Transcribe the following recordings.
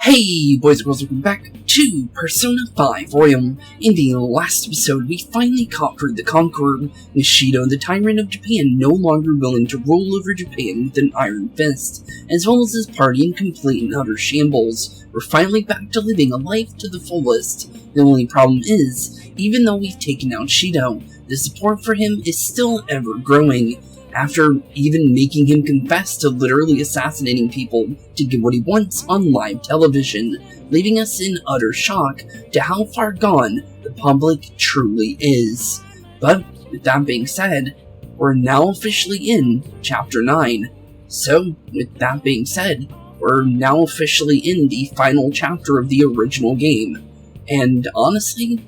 Hey boys and girls, welcome back to Persona 5 Royal. In the last episode, we finally conquered the Conqueror, with Shido, the tyrant of Japan, no longer willing to rule over Japan with an iron fist, as well as his party in complete and utter shambles. We're finally back to living a life to the fullest. The only problem is, even though we've taken out Shido, the support for him is still ever growing. After even making him confess to literally assassinating people to get what he wants on live television, leaving us in utter shock to how far gone the public truly is. But with that being said, we're now officially in Chapter 9. So, with that being said, we're now officially in the final chapter of the original game. And honestly,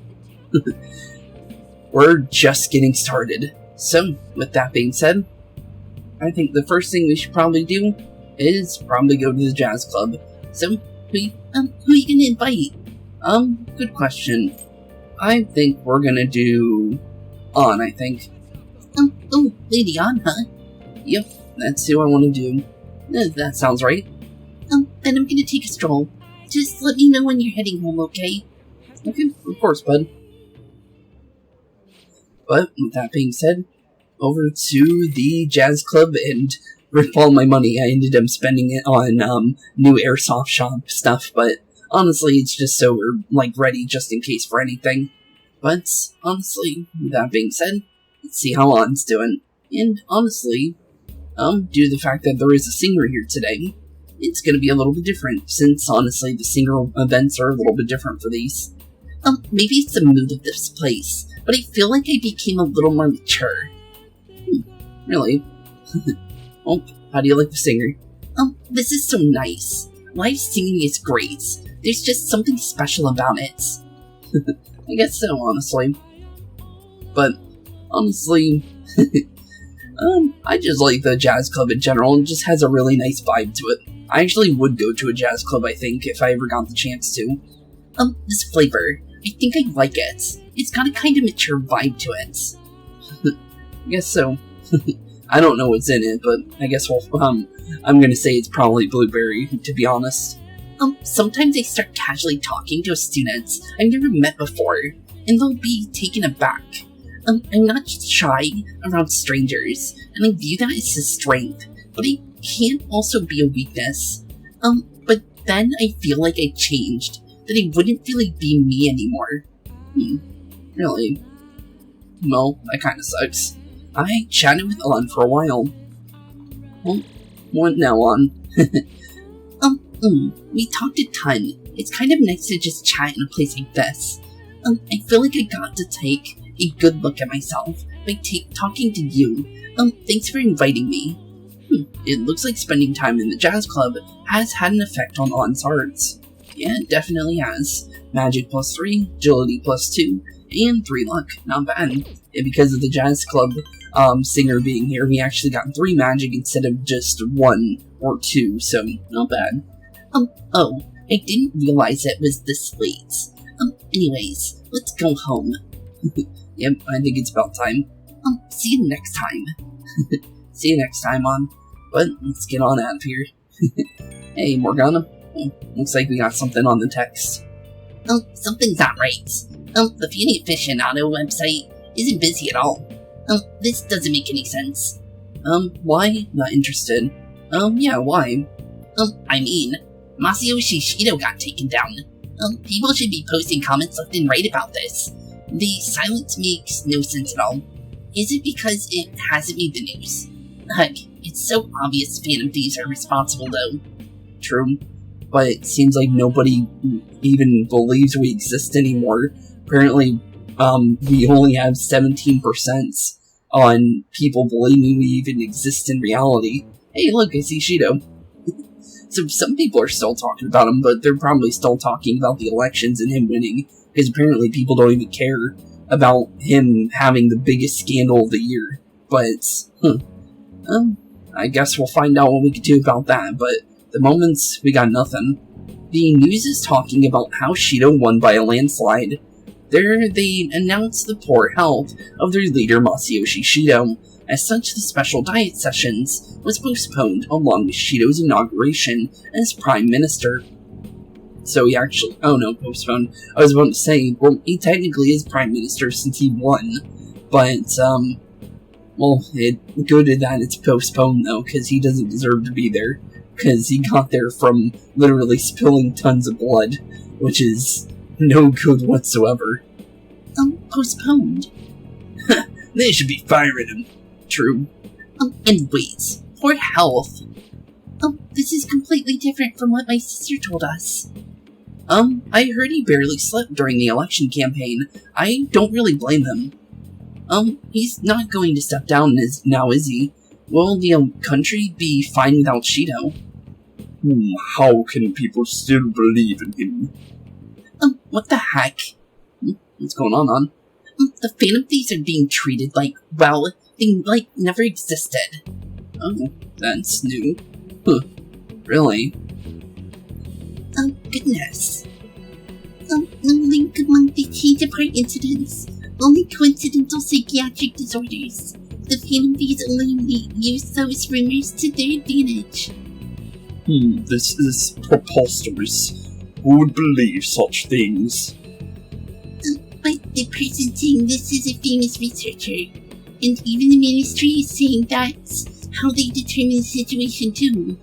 we're just getting started. So, with that being said, I think the first thing we should probably do is probably go to the jazz club. So, who are you gonna invite? Good question. I think we're gonna do Ann, I think. Oh, Lady Ann, huh? Yep, that's who I want to do. That sounds right. Then I'm gonna take a stroll. Just let me know when you're heading home, okay? Okay, of course, bud. But, with that being said, over to the jazz club, and with all my money, I ended up spending it on new airsoft shop stuff, but honestly, it's just so we're, ready just in case for anything. But, honestly, with that being said, let's see how Ann's doing. And, honestly, due to the fact that there is a singer here today, it's gonna be a little bit different, since, honestly, the singer events are a little bit different for these. Maybe it's the mood of this place, but I feel like I became a little more mature. Really? Oh, how do you like the singer? This is so nice. Live singing is great. There's just something special about it. I guess so, honestly. But, honestly, I just like the jazz club in general. It just has a really nice vibe to it. I actually would go to a jazz club, I think, if I ever got the chance to. This flavor, I think I like it. It's got a kind of mature vibe to it. I guess so. I don't know what's in it, but I guess I'm gonna say it's probably blueberry, to be honest. Sometimes I start casually talking to students I've never met before, and they'll be taken aback. I'm not shy around strangers, and I view that as a strength, but it can also be a weakness. But then I feel like I changed, that I wouldn't really be me anymore. Really? Well, that kinda sucks. I chatted with Ann for a while. Well, what now, Ann? We talked a ton. It's kind of nice to just chat in a place like this. I feel like I got to take a good look at myself by talking to you. Thanks for inviting me. It looks like spending time in the jazz club has had an effect on Ann's hearts. Yeah, it definitely has. Magic +3, agility +2, and 3 luck. Not bad. And because of the jazz club singer being here, we actually got 3 magic instead of just 1 or 2, so not bad. Oh, I didn't realize it was this late. Anyways, let's go home. Yep, I think it's about time. See you next time. See you next time, Ann. But let's get on out of here. Hey, Morgana. Looks like we got something on the text. Something's not right. The Beauty Aficionado website isn't busy at all. This doesn't make any sense. Why? Not interested. Yeah, why? I mean, Masayoshi Shido got taken down. People should be posting comments left and right about this. The silence makes no sense at all. Is it because it hasn't made the news? Heck, it's so obvious Phantom Thieves are responsible though. True, but it seems like nobody even believes we exist anymore. Apparently, we only have 17% on people believing we even exist in reality. Hey, look, I see Shido. So some people are still talking about him, but they're probably still talking about the elections and him winning, because apparently people don't even care about him having the biggest scandal of the year. But, I guess we'll find out what we can do about that, but at the moment, we got nothing. The news is talking about how Shido won by a landslide. There, they announced the poor health of their leader Masayoshi Shido. As such, the special diet sessions was postponed along with Shido's inauguration as Prime Minister. So he actually... Oh no, postponed. I was about to say, well, he technically is Prime Minister since he won. But, well, good that it's postponed though, because he doesn't deserve to be there. Because he got there from literally spilling tons of blood, which is no good whatsoever. Postponed? They should be firing him. True. Anyways, poor health. This is completely different from what my sister told us. I heard he barely slept during the election campaign. I don't really blame him. He's not going to step down now, is he? Will the country be fine without Shido? How can people still believe in him? What the heck? What's going on? The Phantom Thieves are being treated like, well, they, never existed. Oh, that's new. Huh. Really? Oh, goodness. Link among the change of heart incidents. Only coincidental psychiatric disorders. The Phantom Thieves only use those rumors to their advantage. This is preposterous. Who would believe such things? But the person saying this is a famous researcher. And even the ministry is saying that's how they determine the situation too.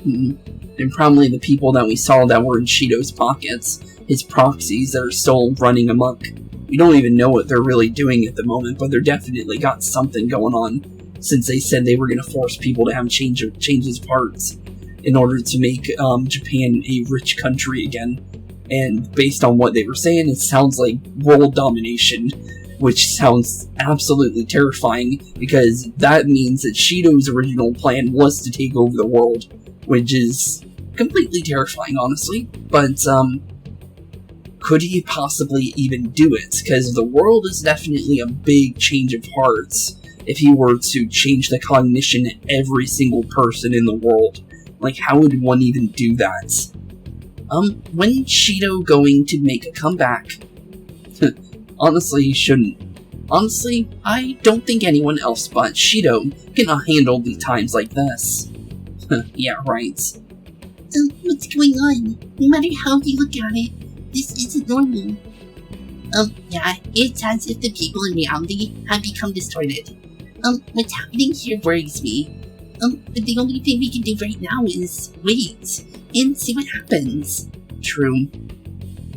And probably the people that we saw that were in Shido's pockets. His proxies that are still running amok. We don't even know what they're really doing at the moment, but they're definitely got something going on. Since they said they were going to force people to have changes of hearts in order to make Japan a rich country again. And based on what they were saying, it sounds like world domination, which sounds absolutely terrifying, because that means that Shido's original plan was to take over the world, which is completely terrifying, honestly. But, could he possibly even do it? Because the world is definitely a big change of hearts if he were to change the cognition of every single person in the world. Like, how would one even do that? When Shido going to make a comeback? Honestly, he shouldn't. Honestly, I don't think anyone else but Shido can handle the times like this. Yeah, right. What's going on? No matter how you look at it, this isn't normal. Yeah, it's as if the people in reality have become distorted. What's happening here worries me. But the only thing we can do right now is wait and see what happens. True.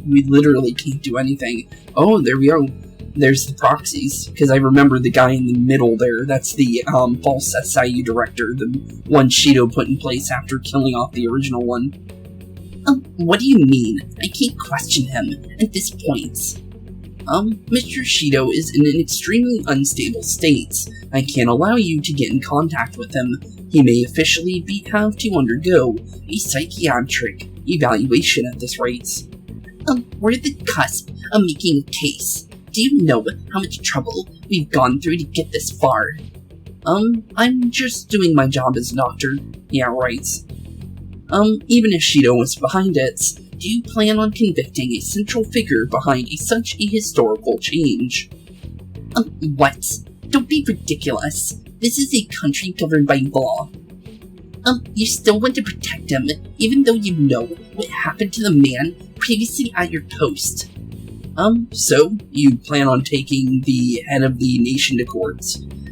We literally can't do anything. Oh, there we go. There's the proxies, because I remember the guy in the middle there. That's the false SIU director, the one Shido put in place after killing off the original one. What do you mean? I can't question him at this point. Mr. Shido is in an extremely unstable state. I can't allow you to get in contact with him. He may officially have to undergo a psychiatric evaluation at this rate. We're at the cusp of making a case. Do you know how much trouble we've gone through to get this far? I'm just doing my job as a doctor. Yeah, right. Even if Shido was behind it, do you plan on convicting a central figure behind such a historical change? What? Don't be ridiculous. This is a country governed by law. You still want to protect him, even though you know what happened to the man previously at your post. So, you plan on taking the head of the nation to court?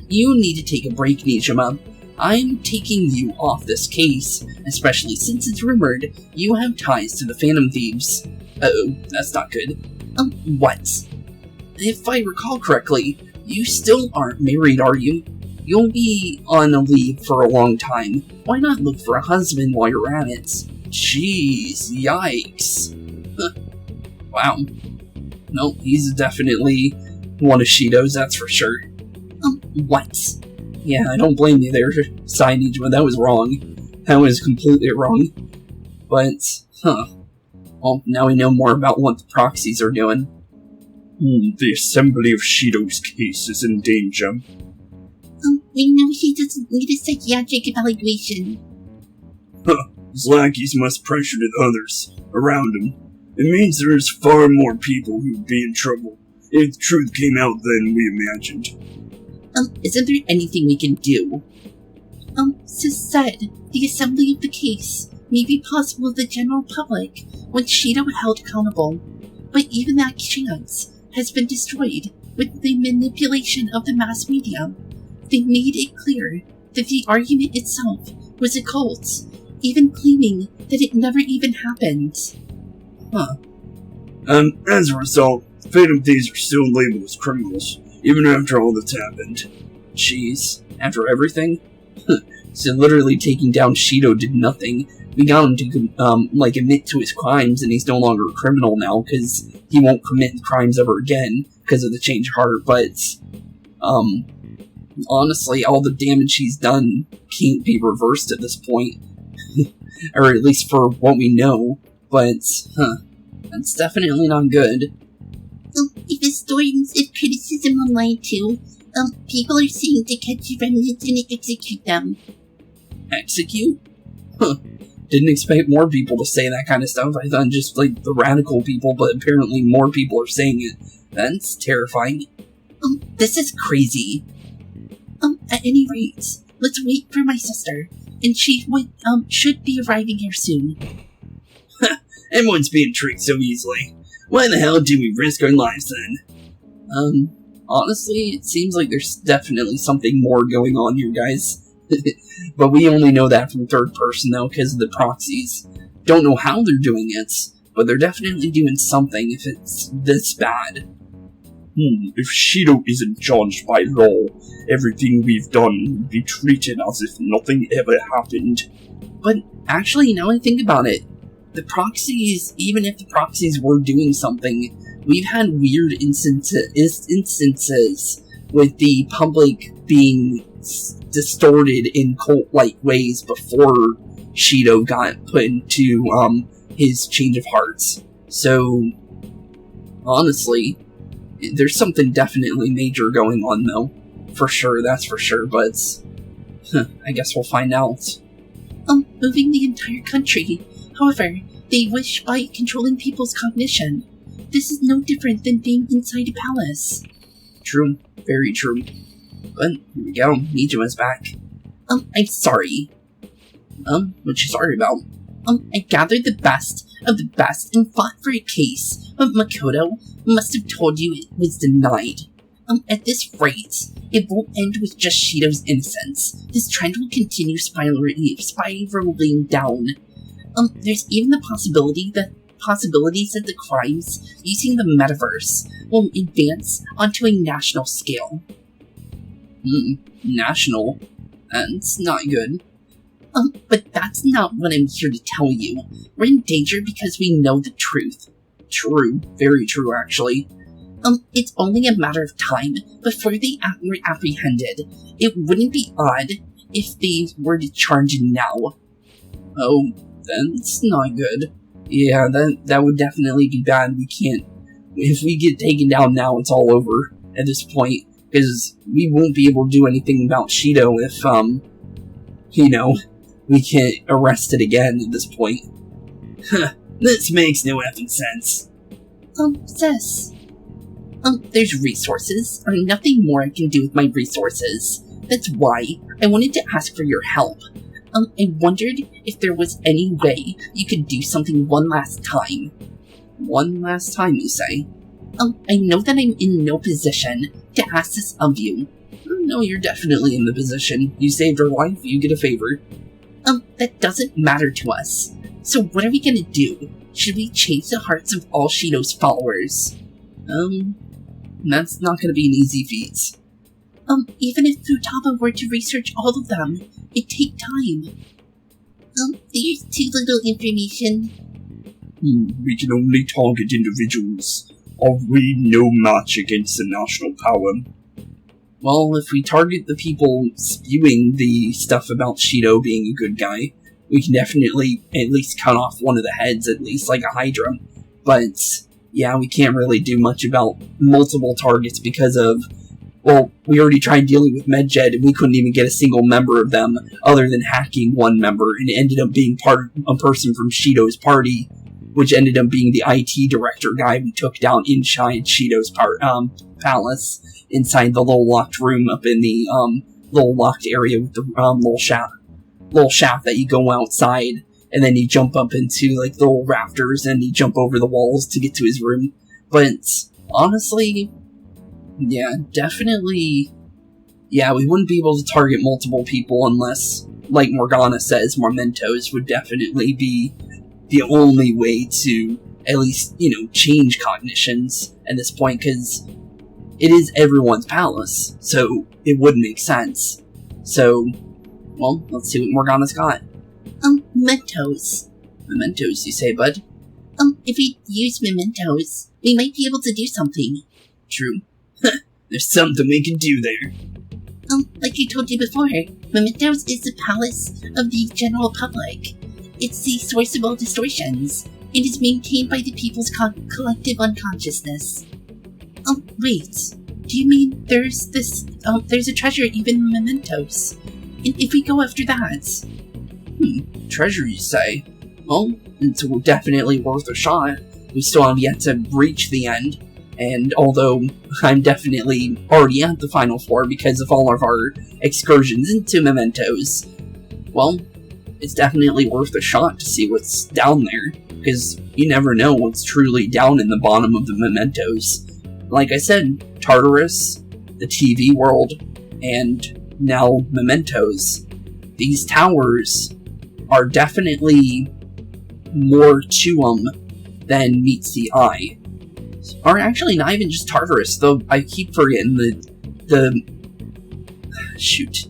You need to take a break, Nijima. I'm taking you off this case, especially since it's rumored you have ties to the Phantom Thieves. Uh-oh, that's not good. What? If I recall correctly, you still aren't married, are you? You'll be on a leave for a long time. Why not look for a husband while you're at it? Jeez, yikes. Wow. No, he's definitely one of Shido's, that's for sure. What? Yeah, I don't blame you there, Signage, but that was wrong. That was completely wrong. But, well, now we know more about what the proxies are doing. The assembly of Shido's case is in danger. We know he doesn't need a psychiatric evaluation. It's like he's much pressure than others around him. It means there's far more people who'd be in trouble if the truth came out than we imagined. Isn't there anything we can do? Sis said, the assembly of the case. may be possible to the general public when Shido held accountable, but even that chance has been destroyed with the manipulation of the mass media. They made it clear that the argument itself was a cult, even claiming that it never even happened. Huh. And as a result, Phantom Thieves are still labeled as criminals, even after all that's happened. Jeez, after everything? So literally taking down Shido did nothing. We got him to, admit to his crimes, and he's no longer a criminal now, because he won't commit crimes ever again, because of the change of heart, but, honestly, all the damage he's done can't be reversed at this point. Or at least for what we know, but, that's definitely not good. If the storms of criticism online too, people are saying to catch remnants and execute them. Execute? Huh. Didn't expect more people to say that kind of stuff. I thought just, the radical people, but apparently more people are saying it. That's terrifying. This is crazy. At any rate, let's wait for my sister, and she should be arriving here soon. Everyone's being tricked so easily. Why the hell do we risk our lives then? Honestly, it seems like there's definitely something more going on here, guys. But we only know that from third person, though, because of the proxies. Don't know how they're doing it, but they're definitely doing something if it's this bad. If Shido isn't judged by law, everything we've done would be treated as if nothing ever happened. But actually, now I think about it, the proxies, even if the proxies were doing something, we've had weird instances with the public being distorted in cult-like ways before Shido got put into his change of hearts. So, honestly, there's something definitely major going on, though. For sure, that's for sure, but I guess we'll find out. Moving the entire country. However, they wish by controlling people's cognition. This is no different than being inside a palace. True, very true. But here we go, Nijuma's back. I'm sorry. What you sorry about? I gathered the best of the best and fought for a case, but Makoto must have told you it was denied. At this rate, it won't end with just Shido's innocence. This trend will continue spiraling down. There's even the possibilities that the crimes using the metaverse will advance onto a national scale. National? That's not good. But that's not what I'm here to tell you. We're in danger because we know the truth. True. Very true, actually. It's only a matter of time before they were apprehended. It wouldn't be odd if they were to charge now. Oh, that's not good. Yeah, that would definitely be bad. We can't... If we get taken down now, it's all over at this point. Because we won't be able to do anything about Shido if, we can't arrest it again at this point. This makes no effing sense. Sis. There's resources, or nothing more I can do with my resources. That's why I wanted to ask for your help. I wondered if there was any way you could do something one last time. One last time, you say? I know that I'm in no position to ask this of you. No, you're definitely in the position. You saved her life, you get a favor. That doesn't matter to us. So what are we gonna do? Should we change the hearts of all Shido's followers? That's not gonna be an easy feat. Even if Futaba were to research all of them, it'd take time. There's too little information. We can only target individuals. Are we no match against the national power? Well, if we target the people spewing the stuff about Shido being a good guy, we can definitely at least cut off one of the heads, at least, like a Hydra. But, yeah, we can't really do much about multiple targets because of, well, we already tried dealing with MedJed and we couldn't even get a single member of them other than hacking one member, and it ended up being a person from Shido's party, which ended up being the IT director guy we took down inside Shido's palace, inside the little locked room up in the little locked area with the little shaft that you go outside and then you jump up into, like, the little rafters, and you jump over the walls to get to his room. But, honestly, yeah, definitely, yeah, we wouldn't be able to target multiple people unless, like Morgana says, mementos would definitely be the only way to at least, change cognitions at this point, because it is everyone's palace, so it would make sense. So, well, let's see what Morgana's got. Mementos. Mementos, you say, bud? If we use mementos, we might be able to do something. True. There's something we can do there. Like I told you before, mementos is the palace of the general public. It's the source of all distortions. It is maintained by the people's collective unconsciousness. Wait. Do you mean there's a treasure even in mementos? And if we go after that... Treasure, you say? Well, it's definitely worth a shot. We still have yet to reach the end. And although I'm definitely already at the final floor because of all of our excursions into mementos, well, it's definitely worth a shot to see what's down there, because you never know what's truly down in the bottom of the mementos. Like I said, Tartarus, the TV world, and now mementos. These towers are definitely more to them than meets the eye. Or actually, not even just Tartarus, though I keep forgetting shoot.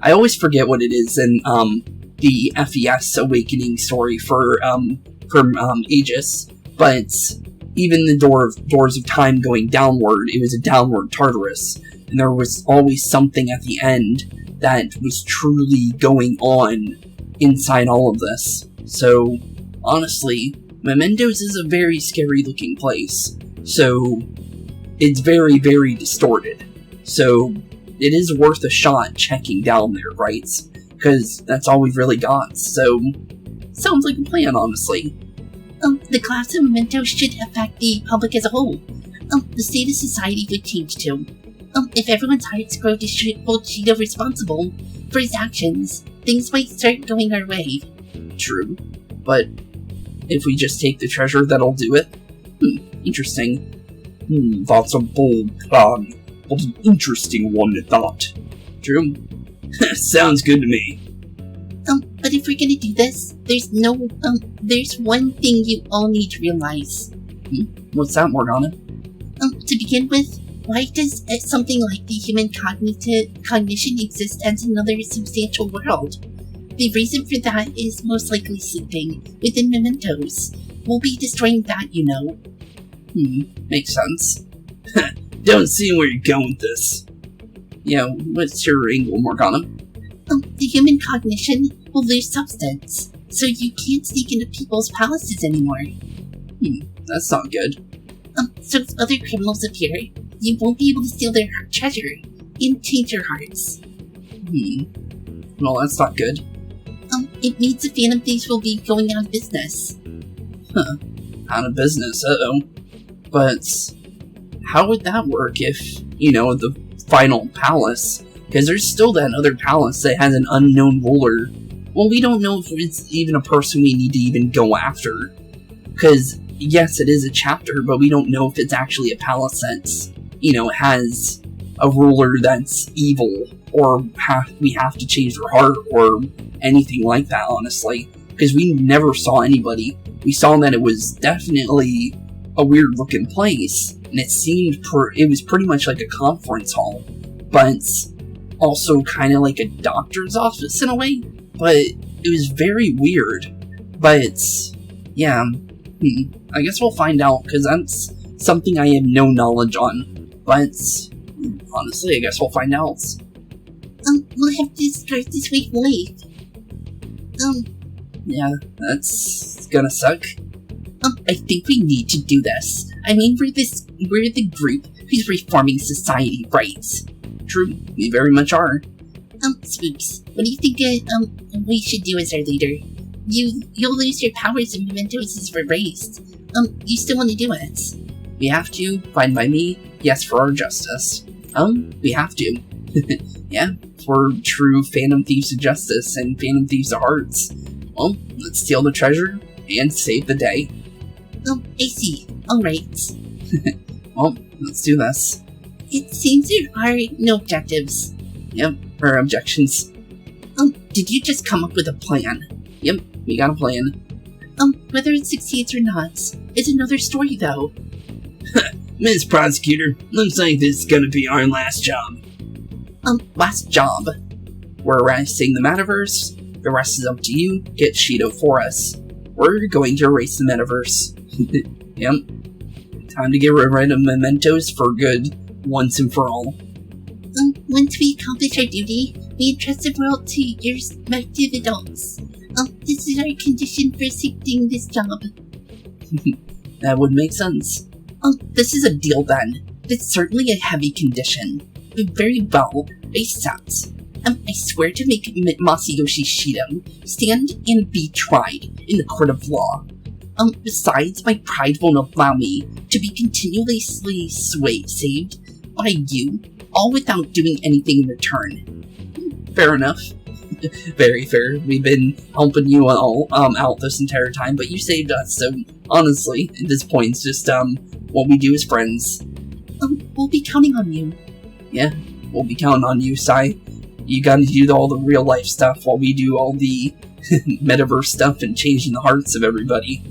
I always forget what it is in, the FES Awakening story for Aegis, but even the doors of time going downward, it was a downward Tartarus, and there was always something at the end that was truly going on inside all of this. So, honestly, Mementos is a very scary looking place, so it's very, very distorted. So, it is worth a shot checking down there, right? Because that's all we've really got, so sounds like a plan, honestly. The class of mementos should affect the public as a whole. The state of society would change too. If everyone's hearts grow to hold Cheeto responsible for his actions, things might start going our way. True. But if we just take the treasure, that'll do it? Interesting. That's a bold plan. But an interesting one at that. True. Sounds good to me. But if we're gonna do this, there's one thing you all need to realize. What's that, Morgana? To begin with, why does something like the human cognition exist as another substantial world? The reason for that is most likely sleeping within mementos. We'll be destroying that, you know. Makes sense. Don't see where you're going with this. Yeah, what's your angle, Morgana? The human cognition will lose substance, so you can't sneak into people's palaces anymore. That's not good. So if other criminals appear, you won't be able to steal their treasure and change your hearts. Well, that's not good. It means the Phantom Thieves will be going out of business. Out of business, uh-oh. But how would that work if, the final palace, because there's still that other palace that has an unknown ruler. Well, we don't know if it's even a person we need to even go after. Because, yes, it is a chapter, but we don't know if it's actually a palace that's, has a ruler that's evil, or we have to change their heart, or anything like that, honestly. Because we never saw anybody. We saw that it was definitely a weird-looking place, and it seemed it was pretty much like a conference hall, but also kind of like a doctor's office in a way, but it was very weird. But, yeah, I guess we'll find out, because that's something I have no knowledge on, but honestly, I guess we'll find out. We'll have to start this week late. Yeah, that's gonna suck. I think we need to do this. I mean, we're the group who's reforming society, right? True, we very much are. Spooks, what do you think, we should do as our leader? You'll lose your powers and mementos as we're raised. You still want to do it? We have to, fine by me, yes, for our justice. We have to. Yeah, for true Phantom Thieves of Justice and Phantom Thieves of Hearts. Well, let's steal the treasure and save the day. Oh, I see. Alright. Well, let's do this. It seems there are no objectives. Yep, or objections. Did you just come up with a plan? Yep, we got a plan. Whether it succeeds or not is another story, though. Miss Prosecutor, looks like this is gonna be our last job. Last job. We're erasing the metaverse. The rest is up to you. Get Shido for us. We're going to erase the metaverse. Yep. Time to get rid of mementos for good, once and for all. Once we accomplish our duty, we entrust the world to your respective adults. This is our condition for accepting this job. That would make sense. This is a deal then. It's certainly a heavy condition. But very well, accept. I swear to make Masayoshi Shido stand and be tried in the court of law. Besides, my pride won't allow me to be continuously saved by you, all without doing anything in return. Fair enough. Very fair. We've been helping you all out this entire time, but you saved us, so honestly, at this point, it's just what we do as friends. We'll be counting on you. Yeah, we'll be counting on you, Sai. You gotta do all the real life stuff while we do all the metaverse stuff and changing the hearts of everybody.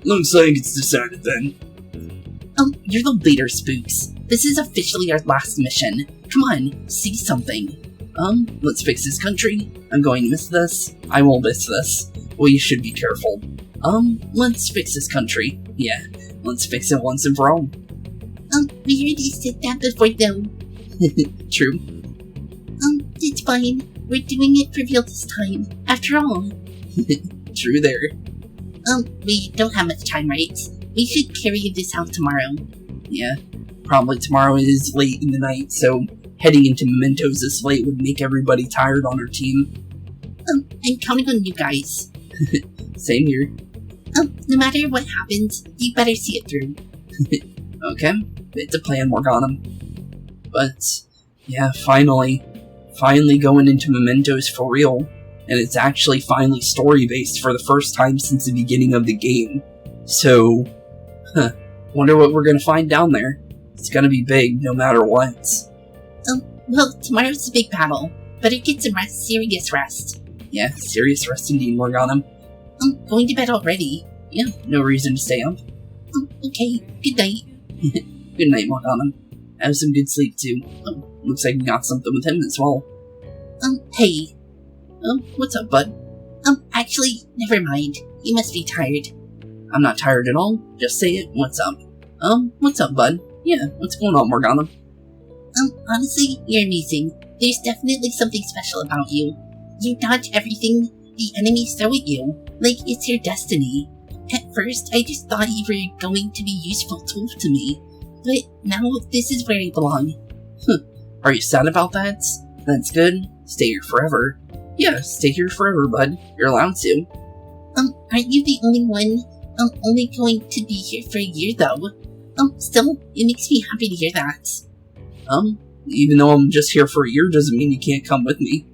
Looks like it's decided then. You're the leader, Spooks. This is officially our last mission. Come on, see something. Let's fix this country. I'm going to miss this. I will miss this. We should be careful. Let's fix this country. Yeah, let's fix it once and for all. We already said that before, though. True. It's fine. We're doing it for real this time. After all. True there. We don't have much time, right? We should carry this out tomorrow. Yeah, probably tomorrow. It is late in the night, so heading into mementos this late would make everybody tired on our team. I'm counting on you guys. Same here. No matter what happens, you better see it through. Okay, it's a plan, Morgana. But, yeah, finally going into mementos for real. And it's actually finally story-based for the first time since the beginning of the game. So, wonder what we're gonna find down there. It's gonna be big, no matter what. Well, tomorrow's the big battle. Better get some rest, serious rest. Yeah, serious rest indeed, Morgana. Going to bed already. Yeah, no reason to stay up. Okay, good night. Good night, Morgana. Have some good sleep, too. Looks like we got something with him as well. Hey. What's up, bud? Actually, never mind. You must be tired. I'm not tired at all. Just say it. What's up? What's up, bud? Yeah, what's going on, Morgana? Honestly, you're amazing. There's definitely something special about you. You dodge everything the enemies throw at you, like it's your destiny. At first, I just thought you were going to be a useful tool to me, but now this is where I belong. Are you sad about that? That's good. Stay here forever. Yeah, stay here forever, bud. You're allowed to. Aren't you the only one? Only going to be here for a year, though. Still, it makes me happy to hear that. Even though I'm just here for a year doesn't mean you can't come with me.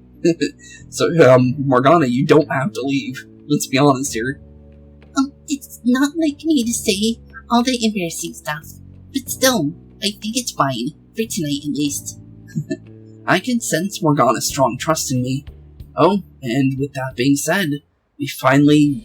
So, Morgana, you don't have to leave. Let's be honest here. It's not like me to say all the embarrassing stuff, but still, I think it's fine, for tonight at least. I can sense Morgana's strong trust in me. Oh, and with that being said, we finally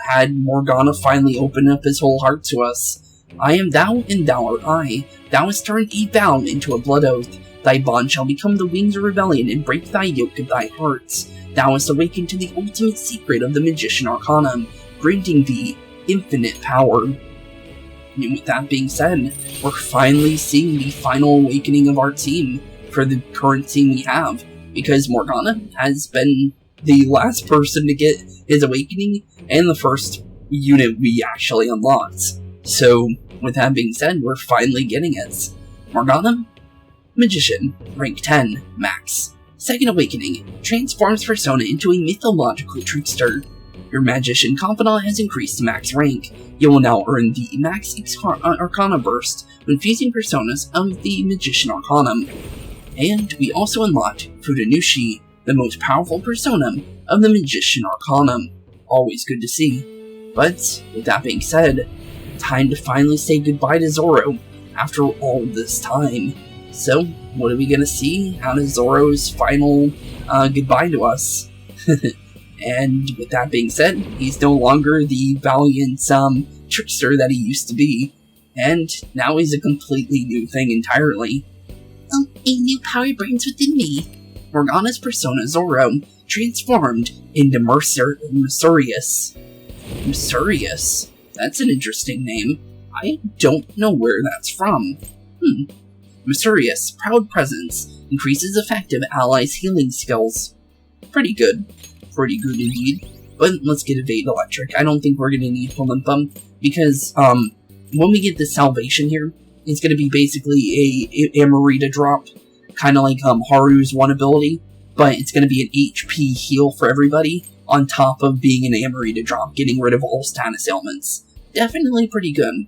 had Morgana finally open up his whole heart to us. I am thou, and thou art I. Thou hast turned a vow into a blood oath. Thy bond shall become the wings of rebellion and break thy yoke of thy hearts. Thou hast awakened to the ultimate secret of the Magician Arcanum, granting thee infinite power. And with that being said, we're finally seeing the final awakening of our team for the current team we have, because Morgana has been the last person to get his awakening and the first unit we actually unlocked. So, with that being said, we're finally getting it. Morgana, Magician, rank 10, max. Second awakening, transforms persona into a mythological trickster. Your Magician Confidant has increased to max rank. You will now earn the Max Arcana Burst when fusing personas of the Magician Arcanum. And we also unlocked Fudanushi, the most powerful persona of the Magician Arcanum. Always good to see. But, with that being said, time to finally say goodbye to Zoro after all this time. So, what are we gonna see out of Zoro's final goodbye to us? And with that being said, he's no longer the valiant trickster that he used to be, and now he's a completely new thing entirely. A new power burns within me. Morgana's persona Zoro transformed into Mesurius. Mesurius? That's an interesting name. I don't know where that's from. Mesurius, proud presence, increases effective allies' healing skills. Pretty good. Pretty good indeed. But let's get Evade Electric. I don't think we're going to need Pelimpum, because when we get the Salvation here, it's going to be basically a Amrita drop, kind of like Haru's one ability, but it's going to be an HP heal for everybody, on top of being an Amrita drop, getting rid of all status ailments. Definitely pretty good.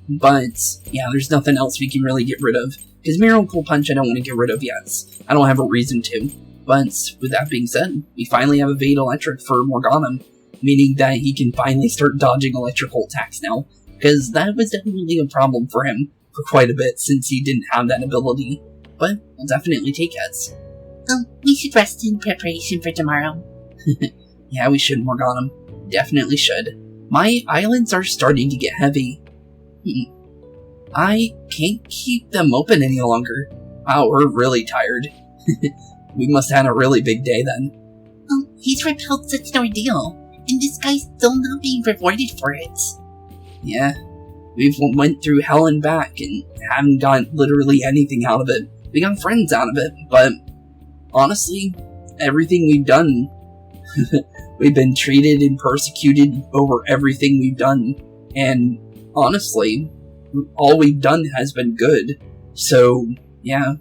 But, yeah, there's nothing else we can really get rid of, because Miracle Punch I don't want to get rid of yet. I don't have a reason to. But, with that being said, we finally have Evade Electric for Morgana, meaning that he can finally start dodging electrical attacks now, because that was definitely a problem for him for quite a bit since he didn't have that ability. But we'll definitely take it. We should rest in preparation for tomorrow. Yeah, we should, Morgana. Definitely should. My eyelids are starting to get heavy. I can't keep them open any longer. Wow, we're really tired. We must have had a really big day then. He's repelled such an ordeal, and this guy's still not being rewarded for it. Yeah, we've went through hell and back and haven't gotten literally anything out of it. We got friends out of it, but honestly, everything we've done, we've been treated and persecuted over everything we've done, and honestly, all we've done has been good. So, yeah,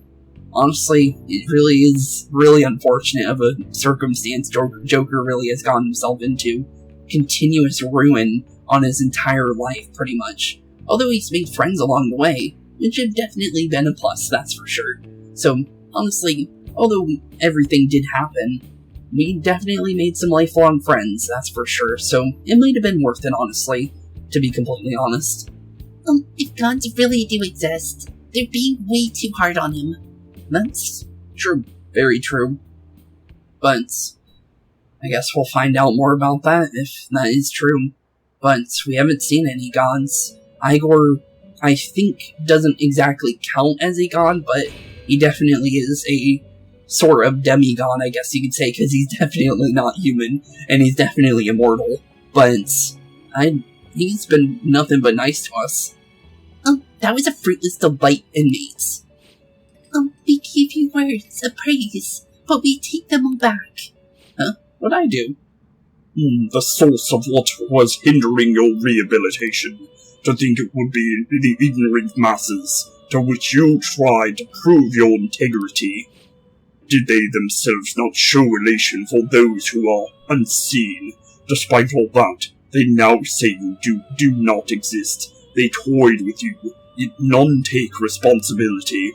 honestly, it really is really unfortunate of a circumstance Joker really has gotten himself into. Continuous ruin on his entire life, pretty much. Although he's made friends along the way, which have definitely been a plus, that's for sure. So, honestly, although everything did happen, we definitely made some lifelong friends, that's for sure. So, it might have been worth it, honestly, to be completely honest. If gods really do exist, they're being way too hard on him. That's true. Very true. But I guess we'll find out more about that if that is true. But we haven't seen any gods. Igor, I think, doesn't exactly count as a god, but he definitely is a sort of demigod, I guess you could say, because he's definitely not human, and he's definitely immortal. But he's been nothing but nice to us. That was a fruitless delight, inmates. We give you words of praise, but we take them all back. Huh? What'd I do? The source of what was hindering your rehabilitation. To think it would be the ignorant masses to which you tried to prove your integrity. Did they themselves not show elation for those who are unseen? Despite all that, they now say you do not exist. They toyed with you, yet none take responsibility.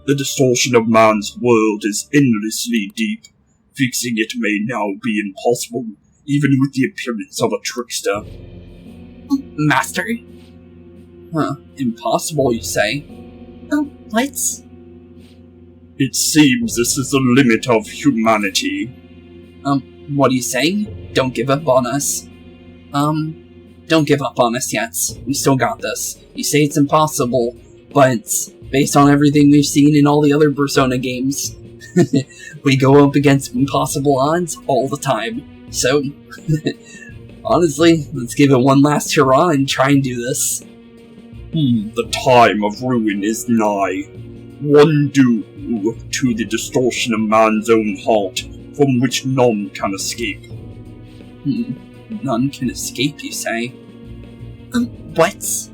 The distortion of man's world is endlessly deep. Fixing it may now be impossible, even with the appearance of a trickster. Master? Huh, impossible, you say? What? It seems this is the limit of humanity. What are you saying? Don't give up on us. Don't give up on us yet. We still got this. You say it's impossible, but based on everything we've seen in all the other Persona games, we go up against impossible odds all the time. So, honestly, let's give it one last hurrah and try and do this. The time of ruin is nigh. One due to the distortion of man's own heart, from which none can escape. None can escape, you say? What?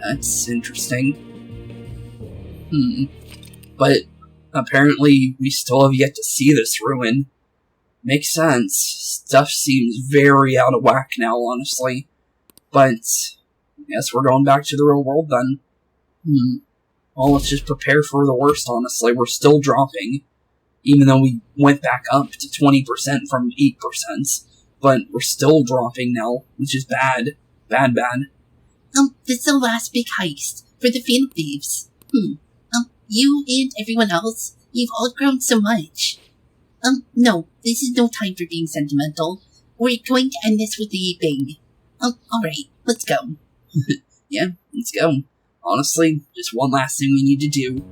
That's interesting. But apparently we still have yet to see this ruin. Makes sense. Stuff seems very out of whack now, honestly. But I guess we're going back to the real world then. Well, let's just prepare for the worst, honestly. We're still dropping. even though we went back up to 20% from 8%, but we're still dropping now, which is bad. Bad. This is the last big heist for the Phantom Thieves. You and everyone else, you've all grown so much. No, this is no time for being sentimental. We're going to end this with a bang. Alright, let's go. Yeah, let's go. Honestly, just one last thing we need to do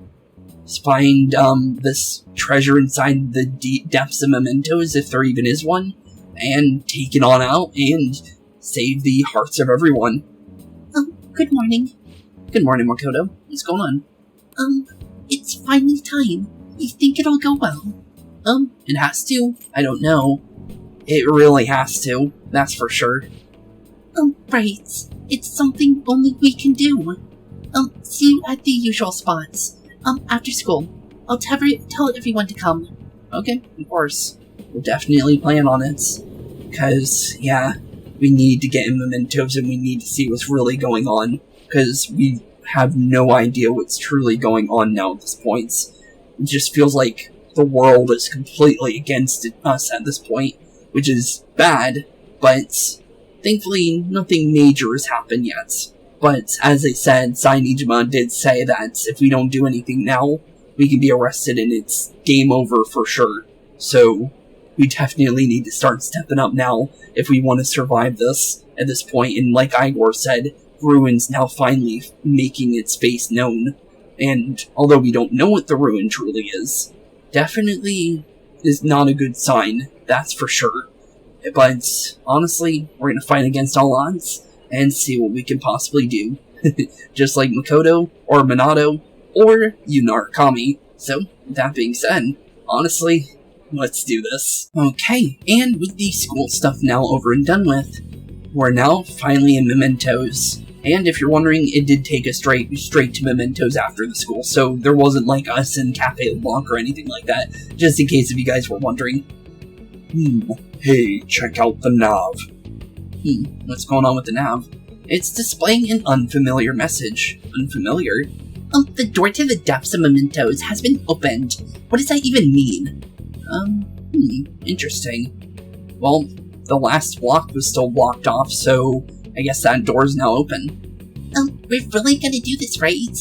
is find, this treasure inside the depths of mementos, if there even is one, and take it on out and save the hearts of everyone. Good morning. Good morning, Makoto. What's going on? It's finally time. You think it'll go well? It has to. I don't know. It really has to. That's for sure. Right. It's something only we can do. See you at the usual spots. After school. I'll tell everyone to come. Okay, of course. We'll definitely plan on it. Because, yeah, we need to get in mementos and we need to see what's really going on. Because we have no idea what's truly going on now at this point. It just feels like the world is completely against us at this point, which is bad, but thankfully nothing major has happened yet. But as I said, Sainijima did say that if we don't do anything now, we can be arrested and it's game over for sure. So we definitely need to start stepping up now if we want to survive this at this point. And like Igor said, Ruin's now finally making its face known. And although we don't know what the Ruin truly is, definitely is not a good sign, that's for sure. But honestly, we're going to fight against all odds and see what we can possibly do. Just like Makoto, or Minato, or Yunarakami. So, with that being said, honestly, let's do this. Okay, and with the school stuff now over and done with, we're now finally in mementos. And if you're wondering, it did take us straight to mementos after the school, so there wasn't like us in Cafe Blanc or anything like that, just in case if you guys were wondering. Hey, check out the nav. What's going on with the nav? It's displaying an unfamiliar message. Unfamiliar? The door to the depths of mementos has been opened. What does that even mean? Interesting. Well, the last block was still blocked off, so I guess that door's now open. We're really gonna do this, right?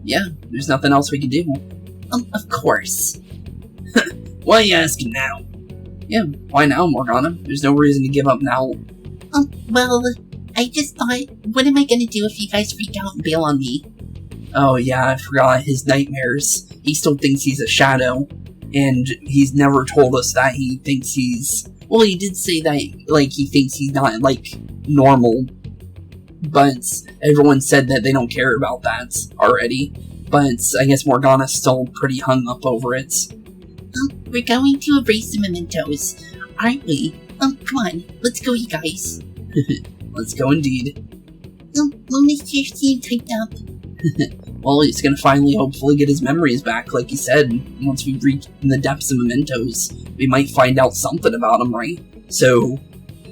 Yeah, there's nothing else we can do. Of course. Why are you asking now? Yeah, why now, Morgana? There's no reason to give up now. Well, I just thought, what am I gonna do if you guys freak out and bail on me? Oh yeah, I forgot his nightmares. He still thinks he's a shadow, and he's never told us that he thinks he's... Well, he did say that, like, he thinks he's not, like, normal, but everyone said that they don't care about that already. But I guess Morgana's still pretty hung up over it. We're going to erase the mementos, aren't we? Come on, let's go, you guys. Let's go indeed. Luna's here seem typed up. Well, he's gonna finally hopefully get his memories back, like he said. Once we reach the depths of mementos, we might find out something about him, right? So,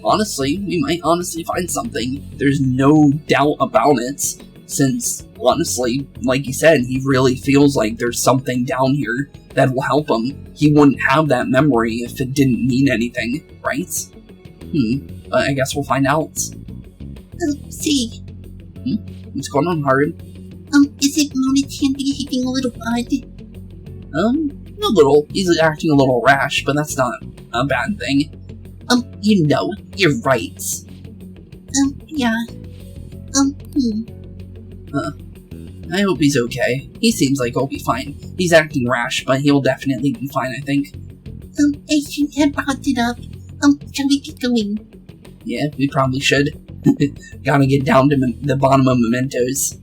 honestly, we might honestly find something. There's no doubt about it, since, honestly, like he said, he really feels like there's something down here that will help him. He wouldn't have that memory if it didn't mean anything, right? But I guess we'll find out. See. What's going on, Haru? Is it Mona-chan behaving a little odd? A little. He's acting a little rash, but that's not a bad thing. You know, you're right. Yeah. I hope he's okay. He seems like he'll be fine. He's acting rash, but he'll definitely be fine, I think. I shouldn't have brought it up. Shall we get going? Yeah, we probably should. Gotta get down to the bottom of mementos.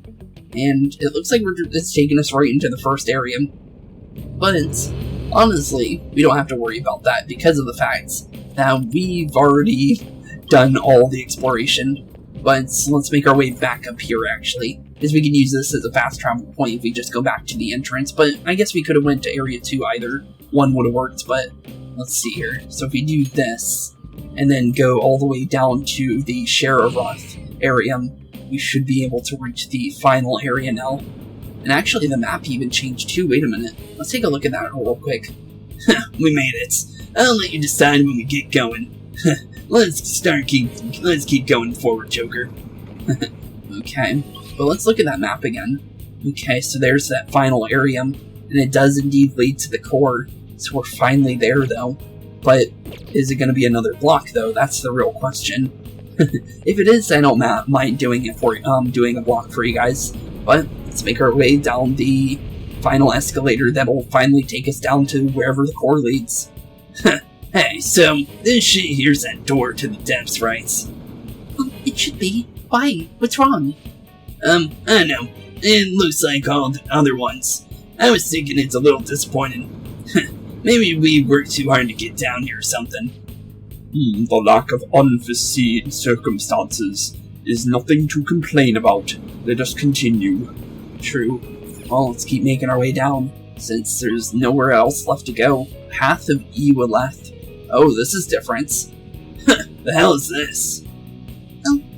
And it looks like it's taking us right into the first area. But, honestly, we don't have to worry about that because of the fact that we've already done all the exploration. But let's make our way back up here, actually, because we can use this as a fast travel point if we just go back to the entrance. But I guess we could have went to Area 2 either. One would have worked, but let's see here. So if we do this, and then go all the way down to the Sheriroth area, we should be able to reach the final area now. And actually, the map even changed too. Wait a minute. Let's take a look at that real quick. We made it. I'll let you decide when we get going. Let's keep going forward, Joker. Okay, but let's look at that map again. Okay, so there's that final area, and it does indeed lead to the core, so we're finally there, though. But is it going to be another block, though? That's the real question. If it is, I don't mind doing it for doing a block for you guys. But let's make our way down the final escalator that'll finally take us down to wherever the core leads. Hey, so this shit here's that door to the depths, right? It should be. Why? What's wrong? I know. It looks like all the other ones. I was thinking it's a little disappointing. Maybe we worked too hard to get down here or something. The lack of unforeseen circumstances is nothing to complain about. Let us continue. True. Well, let's keep making our way down, since there's nowhere else left to go. Path of Iwaleth. Oh, this is different. The hell is this?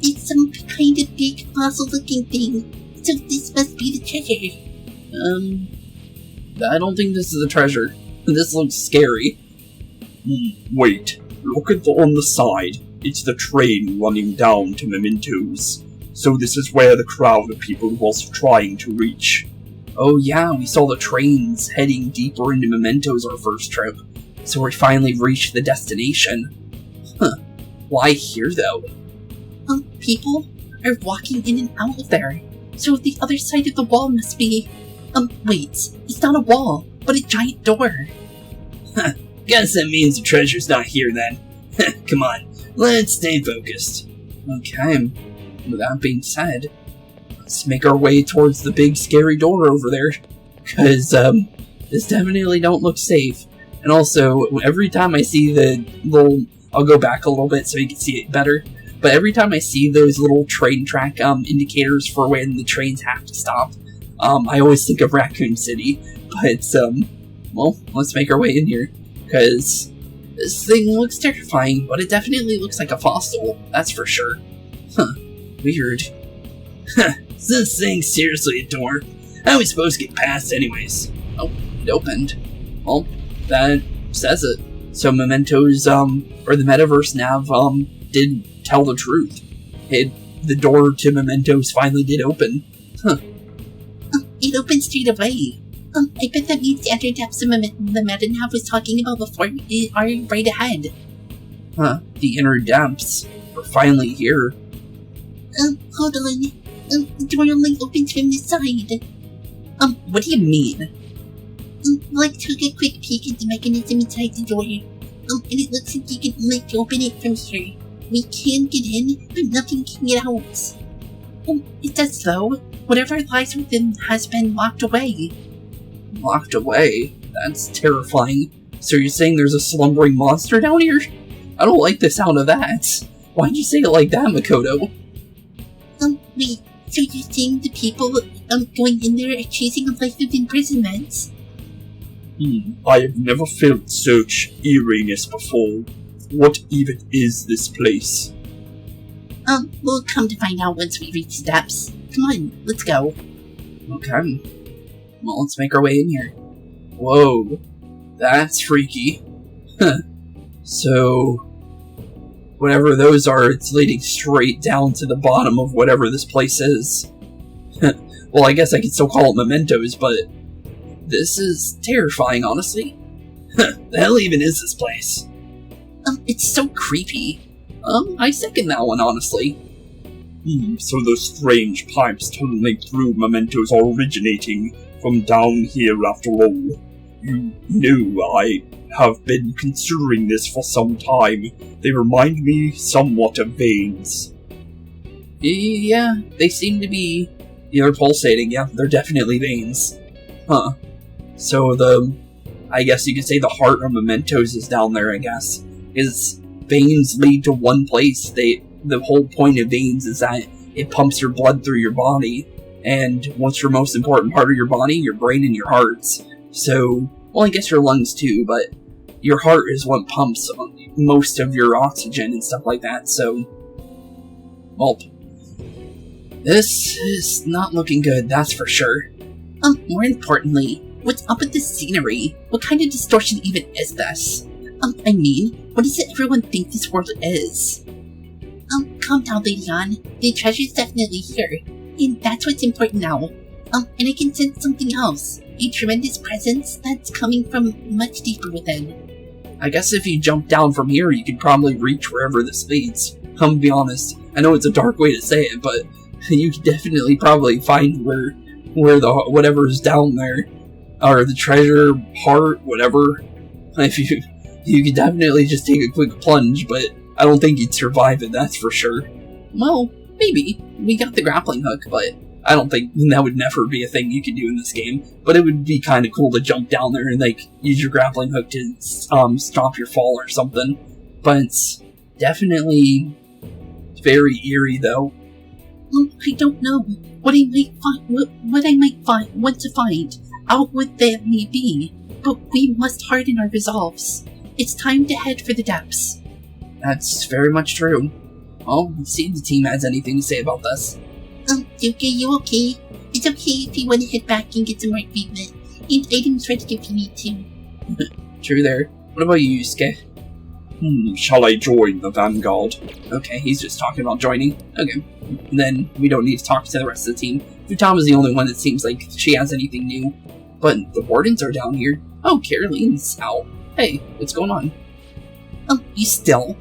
It's some kind of big fossil-looking thing. So this must be the treasure. I don't think this is a treasure. This looks scary. Wait, look on the side. It's the train running down to Mementos. So this is where the crowd of people was trying to reach. Oh yeah, we saw the trains heading deeper into Mementos our first trip. So we finally reached the destination. Huh. Why here, though? People are walking in and out of there. So the other side of the wall must be... wait, it's not a wall, but a giant door. Guess that means the treasure's not here then. Come on, let's stay focused. Okay, with that being said, let's make our way towards the big scary door over there. Because, this definitely don't look safe. And also, every time I see the little... I'll go back a little bit so you can see it better. But every time I see those little train track indicators for when the trains have to stop, I always think of Raccoon City. But, well, let's make our way in here. Because this thing looks terrifying, but it definitely looks like a fossil. That's for sure. Huh. Weird. Is this thing seriously a door? How are we supposed to get past anyways? Oh, it opened. Well, that says it. So Mementos, or the Metaverse Nav, did tell the truth. The door to Mementos finally did open. Huh. It opened straight away. I bet that means the other depths the Metanav was talking about before are right ahead. Huh, the inner depths are finally here. Hold on. The door only opens from this side. What do you mean? Like, took a quick peek at the mechanism inside the door. And it looks like you can only open it from here. We can get in, but nothing can get out. It does though. Whatever lies within has been locked away. Locked away? That's terrifying. So you're saying there's a slumbering monster down here? I don't like the sound of that. Why'd you say it like that, Makoto? Wait, so you're saying the people going in there are chasing a life of imprisonment? I have never felt such eeriness before. What even is this place? We'll come to find out once we reach the depths. Come on, let's go. Okay. Well, let's make our way in here. Whoa. That's freaky. Huh. So, whatever those are, it's leading straight down to the bottom of whatever this place is. Well, I guess I could still call it Mementos, but this is terrifying, honestly. The hell even is this place? It's so creepy. I second that one, honestly. So those strange pipes tunneling through Mementos are originating from down here after all. You knew I have been considering this for some time. They remind me somewhat of veins. Yeah, they seem to be... They're pulsating, yeah, they're definitely veins. Huh. So I guess you could say the heart of Mementos is down there, I guess. Is veins lead to one place. The whole point of veins is that it pumps your blood through your body. And what's your most important part of your body? Your brain and your heart. So, well, I guess your lungs too, but your heart is what pumps most of your oxygen and stuff like that, so... Well, this is not looking good, that's for sure. More importantly, What's up with the scenery? What kind of distortion even is this? I mean, what does everyone think this world is? Calm down, Lady Ann. The treasure's definitely here, and that's what's important now. And I can sense something else. A tremendous presence that's coming from much deeper within. I guess if you jump down from here, you could probably reach wherever this leads. I'm gonna be honest. I know it's a dark way to say it, but you could definitely probably find where the whatever's down there, or the treasure, heart, whatever. If you could definitely just take a quick plunge, but I don't think you'd survive it, that's for sure. Well, maybe. We got the grappling hook, but I don't think that would never be a thing you could do in this game. But it would be kind of cool to jump down there and, like, use your grappling hook to stop your fall or something. But it's definitely very eerie, though. I don't know what I might want to find out what that may be, but we must harden our resolves. It's time to head for the depths. That's very much true. Well, let's see if the team has anything to say about this. Duke, you okay? It's okay if you want to head back and get some more treatment, and items ready if you need to. True there. What about you, Yusuke? Shall I join the Vanguard? Okay, he's just talking about joining. Okay, then we don't need to talk to the rest of the team. Futama's the only one that seems like she has anything new. But the wardens are down here. Oh, Caroline's out. Hey, what's going on? You still,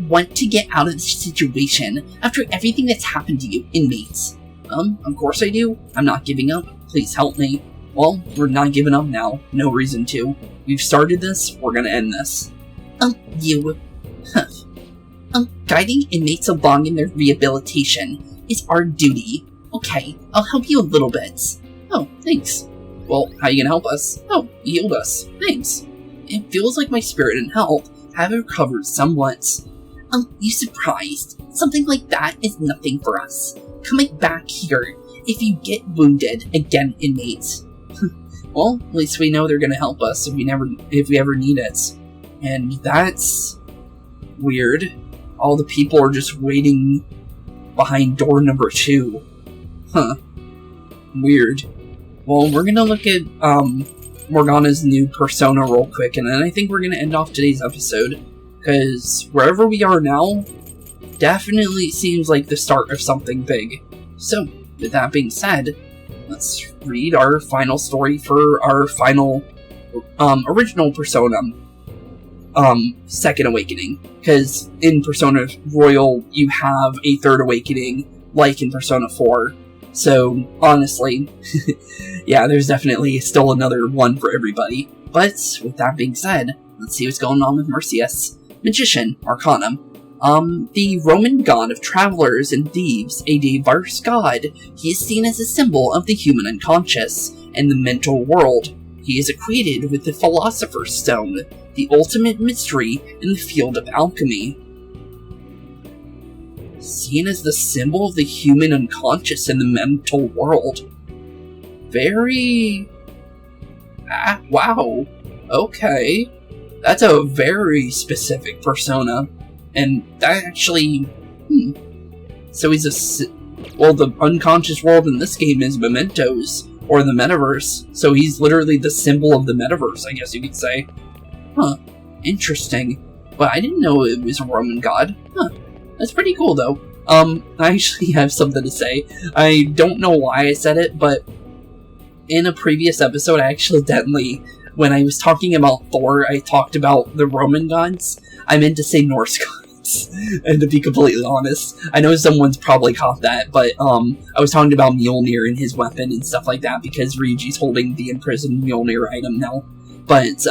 want to get out of this situation after everything that's happened to you, inmates? Of course I do. I'm not giving up. Please help me. Well, we're not giving up now. No reason to. We've started this, we're gonna end this. Guiding inmates along in their rehabilitation is our duty. Okay, I'll help you a little bit. Oh, thanks. Well, how you gonna help us? Oh, you healed us. Thanks. It feels like my spirit and health have recovered somewhat. You surprised? Something like that is nothing for us. Coming back here if you get wounded again, inmates. Well, at least we know they're gonna help us if we ever need it. And that's weird. All the people are just waiting behind door number 2. Huh. Weird. Well, we're gonna look at Morgana's new persona real quick, and then I think we're gonna end off today's episode. Because wherever we are now, definitely seems like the start of something big. So, with that being said, let's read our final story for our final original persona. Second awakening. Because in Persona Royal, you have a third awakening, like in Persona 4. So, honestly, yeah, there's definitely still another one for everybody. But, with that being said, let's see what's going on with Mercius. Magician, Arcana. The Roman god of travelers and thieves, a diverse god, he is seen as a symbol of the human unconscious and the mental world. He is equated with the Philosopher's Stone, the ultimate mystery in the field of alchemy. Seen as the symbol of the human unconscious and the mental world. Very... wow. Okay. That's a very specific persona. And that actually... So he's well, the unconscious world in this game is mementos, or the metaverse. So he's literally the symbol of the metaverse, I guess you could say. Huh. Interesting. But I didn't know it was a Roman god. Huh. That's pretty cool, though. I actually have something to say. I don't know why I said it, but in a previous episode, I accidentally, when I was talking about Thor, I talked about the Roman gods. I meant to say Norse gods, and to be completely honest. I know someone's probably caught that, but I was talking about Mjolnir and his weapon and stuff like that, because Ryuji's holding the imprisoned Mjolnir item now. But,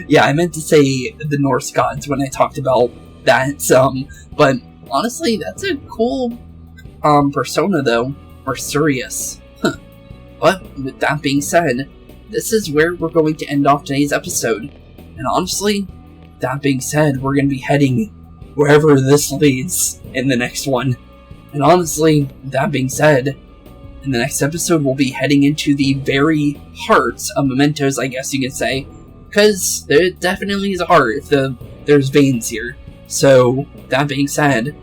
yeah, I meant to say the Norse gods when I talked about that, but honestly, that's a cool, persona, though. Mercurius. Huh. But, with that being said, this is where we're going to end off today's episode. And honestly, that being said, we're going to be heading wherever this leads in the next one. And honestly, that being said, in the next episode, we'll be heading into the very heart of mementos, I guess you could say. Because there definitely is a heart if there's veins here. So, that being said,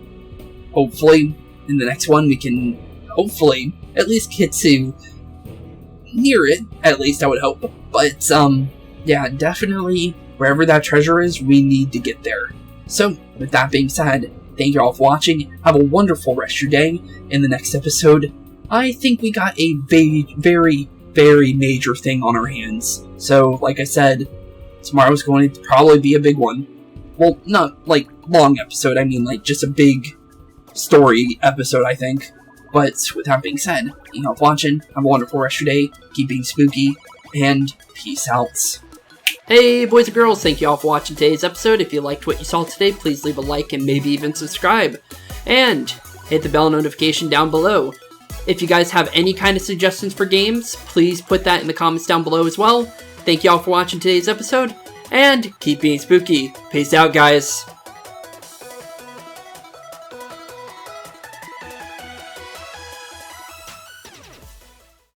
hopefully, in the next one we can, hopefully, at least get to near it, at least I would hope. But, yeah, definitely, wherever that treasure is, we need to get there. So, with that being said, thank you all for watching, have a wonderful rest of your day. In the next episode, I think we got a very, very major thing on our hands. So, like I said, tomorrow's going to probably be a big one. Well, not, like, long episode, I mean, like, just a big story episode, I think. But, with that being said, thank you all for watching, have a wonderful rest of your day, keep being spooky, and peace out. Hey boys and girls, thank you all for watching today's episode. If you liked what you saw today, please leave a like and maybe even subscribe. And hit the bell notification down below. If you guys have any kind of suggestions for games, please put that in the comments down below as well. Thank you all for watching today's episode, and keep being spooky. Peace out, guys.